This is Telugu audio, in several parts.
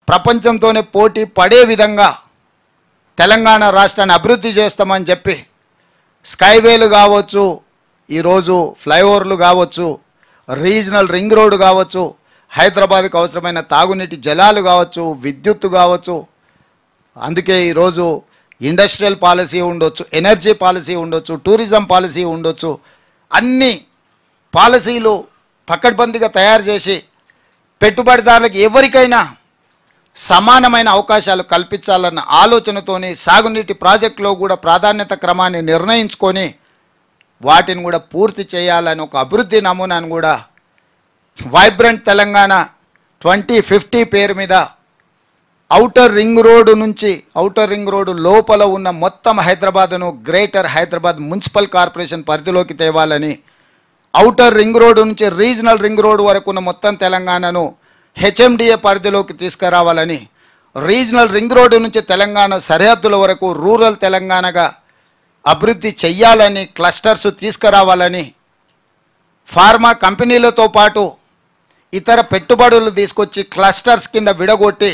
ప్రపంచంతోనే పోటీ పడే విధంగా తెలంగాణ రాష్ట్రాన్ని అభివృద్ధి చేస్తామని చెప్పి స్కైవేలు కావచ్చు, ఈరోజు ఫ్లైఓవర్లు కావచ్చు, రీజనల్ రింగ్ రోడ్డు కావచ్చు, హైదరాబాద్కు అవసరమైన తాగునీటి జలాలు కావచ్చు, విద్యుత్తు కావచ్చు. అందుకే ఈరోజు ఇండస్ట్రియల్ పాలసీ ఉండొచ్చు, ఎనర్జీ పాలసీ ఉండొచ్చు, టూరిజం పాలసీ ఉండొచ్చు. అన్ని పాలసీలు పకడ్బందీగా తయారు చేసి పెట్టుబడిదారులకు ఎవరికైనా సమానమైన అవకాశాలు కల్పించాలన్న ఆలోచనతోని సాగునీటి ప్రాజెక్టులో కూడా ప్రాధాన్యత క్రమాన్ని నిర్ణయించుకొని వాటిని కూడా పూర్తి చేయాలని ఒక అభివృద్ధి నమూనాను కూడా వైబ్రెంట్ తెలంగాణ 2050 పేరు మీద ఔటర్ రింగ్ రోడ్డు నుంచి ఔటర్ రింగ్ రోడ్డు లోపల ఉన్న మొత్తం హైదరాబాద్ను గ్రేటర్ హైదరాబాద్ మున్సిపల్ కార్పొరేషన్ పరిధిలోకి తేవాలని, ఔటర్ రింగ్ రోడ్డు నుంచి రీజనల్ రింగ్ రోడ్డు వరకు ఉన్న మొత్తం తెలంగాణను హెచ్ఎండిఏ పరిధిలోకి తీసుకురావాలని, రీజనల్ రింగ్ రోడ్డు నుంచి తెలంగాణ సరిహద్దుల వరకు రూరల్ తెలంగాణగా అభివృద్ధి చెయ్యాలని, క్లస్టర్స్ తీసుకురావాలని, ఫార్మా కంపెనీలతో పాటు ఇతర పెట్టుబడులు తీసుకొచ్చి క్లస్టర్స్ కింద విడగొట్టి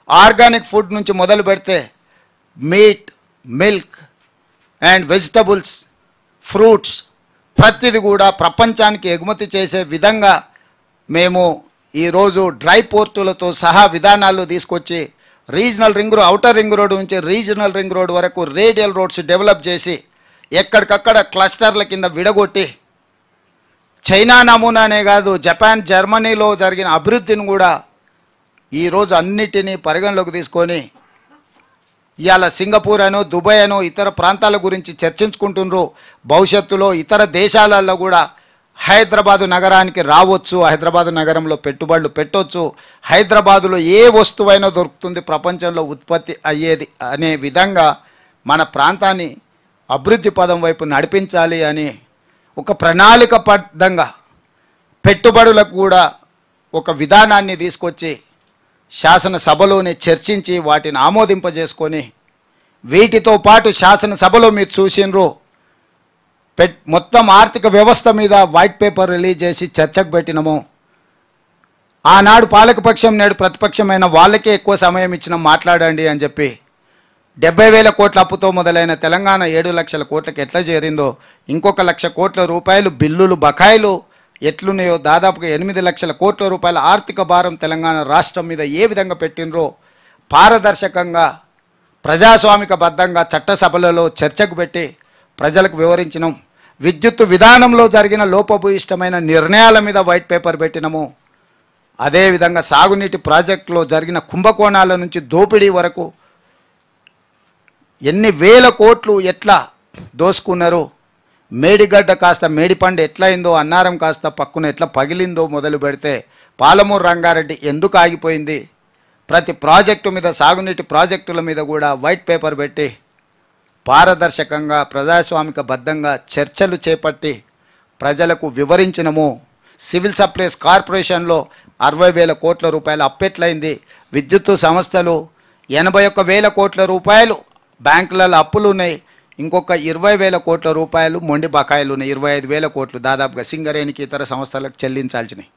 ఆర్గానిక్ ఫుడ్ నుంచి మొదలు పెడితే meet, milk and vegetables, fruits ప్రతిది కూడా ప్రపంచానికి ఎగుమతి చేసే విధంగా మేము ఈరోజు డ్రై పోర్టులతో సహా విధానాలు తీసుకొచ్చి regional ring road, outer ring road నుంచి రీజనల్ రింగ్ రోడ్ వరకు రేడియల్ రోడ్స్ డెవలప్ చేసి ఎక్కడికక్కడ క్లస్టర్ల కింద విడగొట్టి చైనా నమూనానే కాదు జపాన్, జర్మనీలో జరిగిన అభివృద్ధిని కూడా ఈరోజు అన్నిటినీ పరిగణలోకి తీసుకొని ఇవాళ సింగపూర్ అనో దుబాయ్ అనో ఇతర ప్రాంతాల గురించి చర్చించుకుంటున్నారు. భవిష్యత్తులో ఇతర దేశాలలో కూడా హైదరాబాదు నగరానికి రావచ్చు, హైదరాబాదు నగరంలో పెట్టుబడులు పెట్టవచ్చు, హైదరాబాదులో ఏ వస్తువైనా దొరుకుతుంది ప్రపంచంలో ఉత్పత్తి అయ్యేది అనే విధంగా మన ప్రాంతాన్ని అభివృద్ధి పదం వైపు నడిపించాలి అని ఒక ప్రణాళికబద్ధంగా పెట్టుబడులకు కూడా ఒక విధానాన్ని తీసుకొచ్చి శాసనసభలోనే చర్చించి వాటిని ఆమోదింపజేసుకొని వీటితో పాటు శాసనసభలో మీరు చూసినరు మొత్తం ఆర్థిక వ్యవస్థ మీద వైట్ పేపర్ రిలీజ్ చేసి చర్చకు పెట్టినము. ఆనాడు పాలకపక్షం, నేడు ప్రతిపక్షమైన వాళ్ళకే ఎక్కువ సమయం ఇచ్చిన మాట్లాడండి అని చెప్పి 70,000 కోట్ల అప్పుతో మొదలైన తెలంగాణ 7 లక్షల కోట్లకి ఎట్లా చేరిందో, ఇంకొక 1 లక్ష కోట్ల రూపాయలు బిల్లులు బకాయిలు ఎట్లున్నాయో, దాదాపుగా 8 లక్షల కోట్ల రూపాయల ఆర్థిక భారం తెలంగాణ రాష్ట్రం మీద ఏ విధంగా పెట్టినరో పారదర్శకంగా ప్రజాస్వామికబద్ధంగా చట్టసభలలో చర్చకు పెట్టి ప్రజలకు వివరించినాం. విద్యుత్ విధానంలో జరిగిన లోపభూయిష్టమైన నిర్ణయాల మీద వైట్ పేపర్ పెట్టినాము. అదేవిధంగా సాగునీటి ప్రాజెక్టులో జరిగిన కుంభకోణాల నుంచి దోపిడీ వరకు ఎన్ని వేల కోట్లు ఎట్లా దోసుకున్నారు, మేడిగడ్డ కాస్త మేడిపండు ఎట్లయిందో, అన్నారం కాస్త పక్కున ఎట్లా పగిలిందో మొదలు పెడితే పాలమూరు రంగారెడ్డి ఎందుకు ఆగిపోయింది, ప్రతి ప్రాజెక్టు మీద సాగునీటి ప్రాజెక్టుల మీద కూడా వైట్ పేపర్ పెట్టి పారదర్శకంగా ప్రజాస్వామికబద్ధంగా చర్చలు చేపట్టి ప్రజలకు వివరించినము. సివిల్ సప్లైస్ కార్పొరేషన్లో 60,000 కోట్ల రూపాయలు అప్పెట్లయింది, విద్యుత్తు సంస్థలు 81,000 కోట్ల రూపాయలు బ్యాంకులలో అప్పులు ఉన్నాయి, ఇంకొక 20,000 కోట్ల రూపాయలు మొండి బకాయిలు ఉన్నాయి, 25,000 కోట్లు దాదాపుగా సింగరేణికి ఇతర సంస్థలకు చెల్లించాల్సినవి.